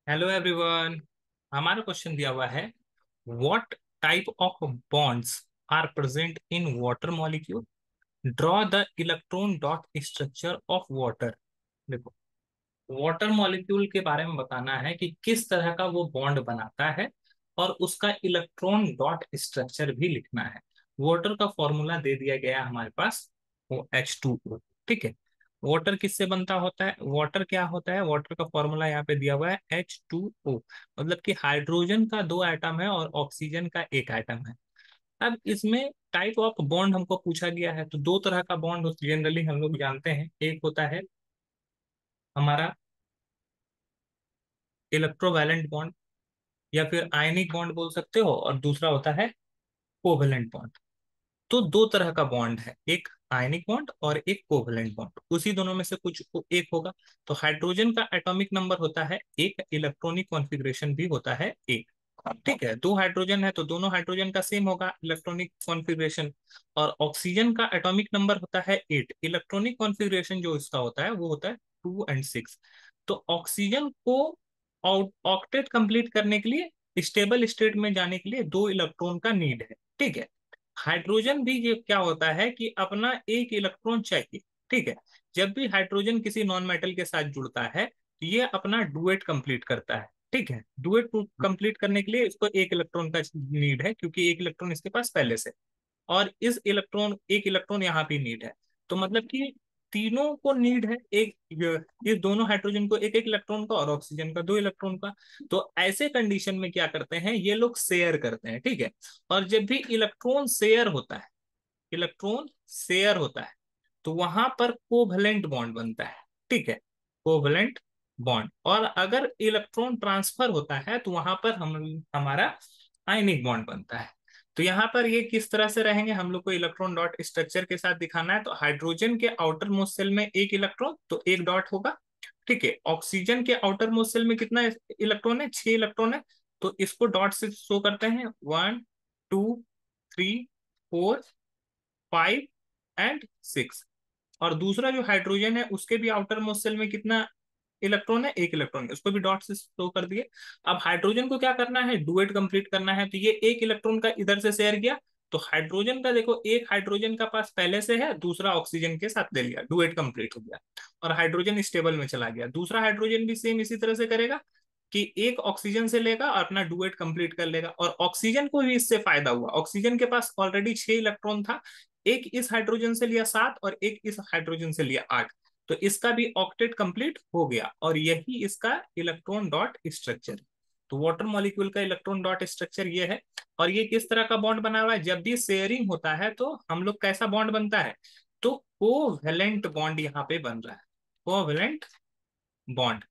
Hello everyone. हमारा question दिया हुआ है, what type of bonds are present in water molecule, draw the electron dot structure of water. देखो, water molecule के बारे में बताना है कि किस तरह का वो बॉन्ड बनाता है और उसका इलेक्ट्रॉन डॉट स्ट्रक्चर भी लिखना है। वाटर का फॉर्मूला दे दिया गया है हमारे पास, वो H2O। ठीक है, वाटर किससे बनता होता है, वाटर क्या होता है, वाटर का फॉर्मूला यहाँ पे दिया हुआ है H2O। मतलब कि हाइड्रोजन का दो एटम है और ऑक्सीजन का एक एटम है। अब इसमें टाइप ऑफ बॉन्ड हमको पूछा गया है, तो दो तरह का बॉन्ड जनरली हम लोग जानते हैं। एक होता है हमारा इलेक्ट्रोवैलेंट बॉन्ड या फिर आयनिक बॉन्ड बोल सकते हो, और दूसरा होता है कोवेलेंट बॉन्ड। तो दो तरह का बॉन्ड है, एक आयनिक बॉन्ड और एक कोवेलेंट बॉन्ड। उसी दोनों में से कुछ एक होगा। तो हाइड्रोजन का एटॉमिक नंबर होता है एक, इलेक्ट्रॉनिक कॉन्फ़िगरेशन भी होता है एक। ठीक है, दो हाइड्रोजन है तो दोनों हाइड्रोजन का सेम होगा इलेक्ट्रॉनिक कॉन्फ़िगरेशन। और ऑक्सीजन का एटॉमिक नंबर होता है 8, इलेक्ट्रॉनिक कॉन्फ़िगरेशन जो इसका होता है वो होता है 2 और 6। तो ऑक्सीजन को ऑक्टेट कंप्लीट करने के लिए, स्टेबल स्टेट में जाने के लिए दो इलेक्ट्रॉन का नीड है। ठीक है, हाइड्रोजन भी ये क्या होता है कि अपना एक इलेक्ट्रॉन चाहिए। ठीक है, जब भी हाइड्रोजन किसी नॉन मेटल के साथ जुड़ता है तो ये अपना डुएट कंप्लीट करता है। ठीक है, डुएट कंप्लीट करने के लिए इसको एक इलेक्ट्रॉन का नीड है, क्योंकि एक इलेक्ट्रॉन इसके पास पहले से। और इस इलेक्ट्रॉन एक इलेक्ट्रॉन यहाँ पे नीड है। तो मतलब कि तीनों को नीड है एक, ये दोनों हाइड्रोजन को एक एक इलेक्ट्रॉन का और ऑक्सीजन का दो इलेक्ट्रॉन का। तो ऐसे कंडीशन में क्या करते हैं, ये लोग शेयर करते हैं। ठीक है, और जब भी इलेक्ट्रॉन शेयर होता है, इलेक्ट्रॉन शेयर होता है तो वहां पर कोवैलेंट बॉन्ड बनता है। ठीक है, कोवैलेंट बॉन्ड। और अगर इलेक्ट्रॉन ट्रांसफर होता है तो वहां पर हमारा आयनिक बॉन्ड बनता है। तो यहाँ पर ये किस तरह से रहेंगे, हम लोग को इलेक्ट्रॉन डॉट स्ट्रक्चर के साथ दिखाना है। तो हाइड्रोजन के आउटर मोस्ट सेल में एक इलेक्ट्रॉन, तो एक डॉट होगा। ठीक है, ऑक्सीजन के आउटर मोस्ट सेल में कितना इलेक्ट्रॉन है, 6 इलेक्ट्रॉन है। तो इसको डॉट से शो करते हैं, 1 2 3 4 5 एंड 6। और दूसरा जो हाइड्रोजन है उसके भी आउटर मोस्ट सेल में कितना इलेक्ट्रॉन है, एक इलेक्ट्रॉन है, उसको भी डॉट से शो कर दिए। अब हाइड्रोजन को क्या करना है, डुएट कंप्लीट करना है। तो ये एक इलेक्ट्रॉन का इधर से शेयर किया, तो हाइड्रोजन का देखो, एक हाइड्रोजन का पास पहले से है, दूसरा ऑक्सीजन के साथ ले लिया, डुएट कंप्लीट हो गया और हाइड्रोजन स्टेबल में चला गया। दूसरा हाइड्रोजन भी सेम इसी तरह से करेगा कि एक ऑक्सीजन से लेगा और अपना डुएट कंप्लीट कर लेगा। और ऑक्सीजन को भी इससे फायदा हुआ, ऑक्सीजन के पास ऑलरेडी 6 इलेक्ट्रॉन था, एक इस हाइड्रोजन से लिया 7 और एक इस हाइड्रोजन से लिया 8। तो इसका भी ऑक्टेट कंप्लीट हो गया और यही इसका इलेक्ट्रॉन डॉट स्ट्रक्चर। तो वाटर मॉलिक्यूल का इलेक्ट्रॉन डॉट स्ट्रक्चर ये है। और ये किस तरह का बॉन्ड बना हुआ है, जब भी शेयरिंग होता है तो हम लोग कैसा बॉन्ड बनता है, तो कोवेलेंट बॉन्ड यहाँ पे बन रहा है, कोवेलेंट बॉन्ड।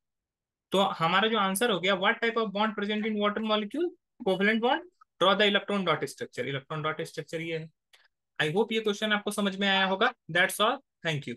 तो हमारा जो आंसर हो गया, what type of bond present in water molecule, covalent bond, draw the electron dot structure. Electron dot structure ये है। आई होप ये क्वेश्चन आपको समझ में आया होगा। That's all, thank you.